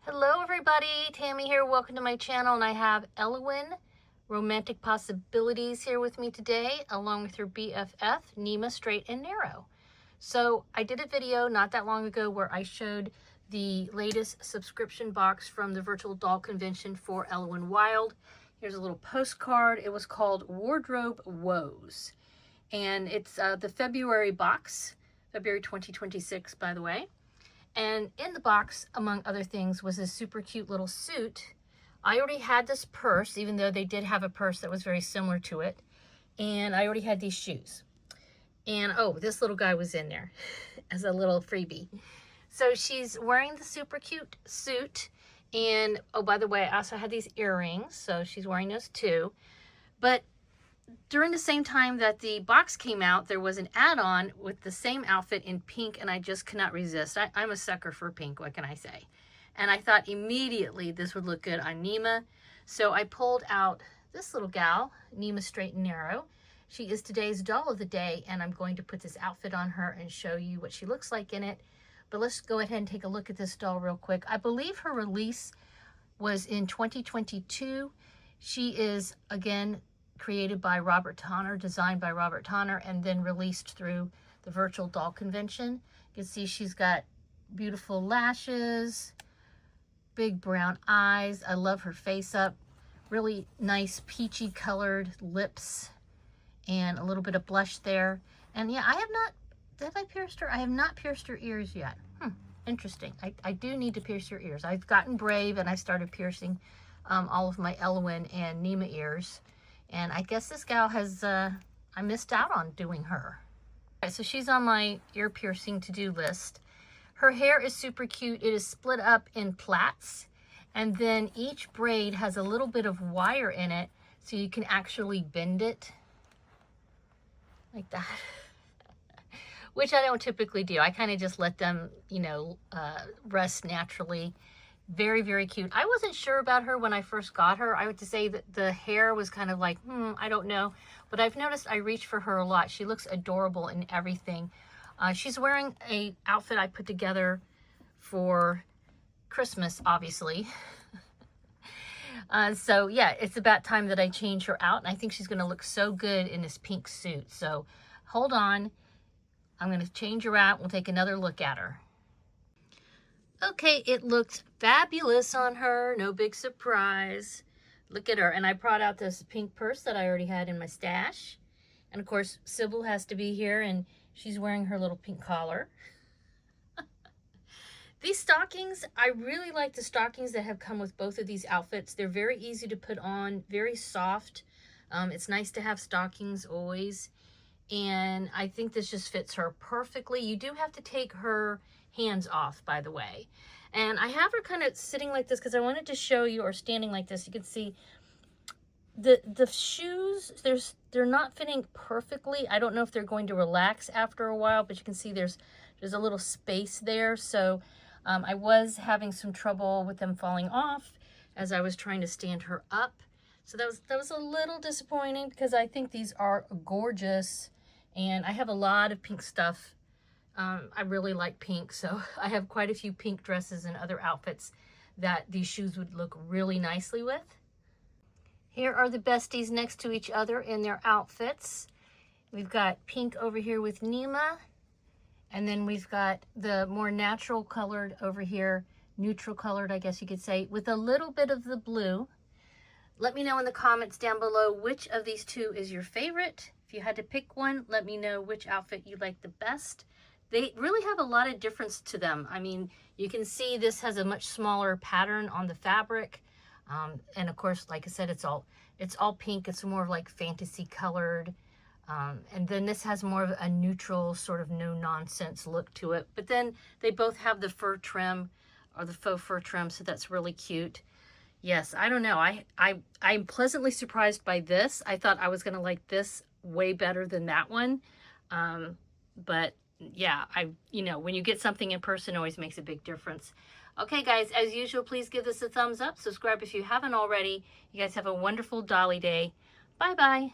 Hello everybody, Tammy here. Welcome to my channel, and I have Elwin Romantic Possibilities here with me today, along with her BFF, Neema Straight and Narrow. So I did a video not that long ago where I showed the latest subscription box from the virtual doll convention for Elwin Wild. Here's a little postcard. It was called Wardrobe Woes. And it's the February box, February 2026, by the way. And in the box, among other things, was this super cute little suit. I already had this purse, even though they did have a purse that was very similar to it. And I already had these shoes. And oh, this little guy was in there as a little freebie. So she's wearing the super cute suit. And oh, by the way, I also had these earrings. So she's wearing those too. But during the same time that the box came out, there was an add-on with the same outfit in pink, and I just could not resist. I'm a sucker for pink, what can I say? And I thought immediately this would look good on Neema. So I pulled out this little gal, Neema Straight and Narrow. She is today's doll of the day, and I'm going to put this outfit on her and show you what she looks like in it. But let's go ahead and take a look at this doll real quick. I believe her release was in 2022. She is, again, created by Robert Tonner, designed by Robert Tonner, and then released through the virtual doll convention. You can see she's got beautiful lashes, big brown eyes. I love her face up. Really nice peachy colored lips and a little bit of blush there. And yeah, have I pierced her? I have not pierced her ears yet. Interesting. I do need to pierce her ears. I've gotten brave and I started piercing all of my Elwin and Neema ears. And I guess this gal has, I missed out on doing her. Okay, so she's on my ear piercing to-do list. Her hair is super cute. It is split up in plaits. And then each braid has a little bit of wire in it, so you can actually bend it like that. Which I don't typically do. I kind of just let them, rest naturally. Very, very cute. I wasn't sure about her when I first got her. I would say that the hair was kind of like, I don't know. But I've noticed I reach for her a lot. She looks adorable in everything. She's wearing an outfit I put together for Christmas, obviously. So yeah, it's about time that I change her out. And I think she's going to look so good in this pink suit. So hold on. I'm going to change her out. We'll take another look at her. Okay, it looks fabulous on her. No big surprise. Look at her. And I brought out this pink purse that I already had in my stash. And of course, Sybil has to be here, and she's wearing her little pink collar. These stockings, I really like the stockings that have come with both of these outfits. They're very easy to put on, very soft. It's nice to have stockings always. And I think this just fits her perfectly. You do have to take her hands off, by the way. And I have her kind of sitting like this because I wanted to show you, or standing like this. You can see the shoes, they're not fitting perfectly. I don't know if they're going to relax after a while, but you can see there's a little space there. So I was having some trouble with them falling off as I was trying to stand her up. So that was a little disappointing because I think these are gorgeous. And I have a lot of pink stuff. I really like pink, so I have quite a few pink dresses and other outfits that these shoes would look really nicely with. Here are the besties next to each other in their outfits. We've got pink over here with Neema, and then we've got the more natural colored over here, neutral colored, I guess you could say, with a little bit of the blue. Let me know in the comments down below which of these two is your favorite. If you had to pick one, let me know which outfit you like the best. They really have a lot of difference to them. I mean, you can see this has a much smaller pattern on the fabric. And of course, like I said, it's all pink. It's more of like fantasy colored. And then this has more of a neutral sort of no nonsense look to it. But then they both have the fur trim, or the faux fur trim. So that's really cute. Yes, I don't know. I'm pleasantly surprised by this. I thought I was going to like this way better than that one. But yeah, when you get something in person, it always makes a big difference. Okay, guys, as usual, please give this a thumbs up. Subscribe if you haven't already. You guys have a wonderful Dolly Day. Bye-bye.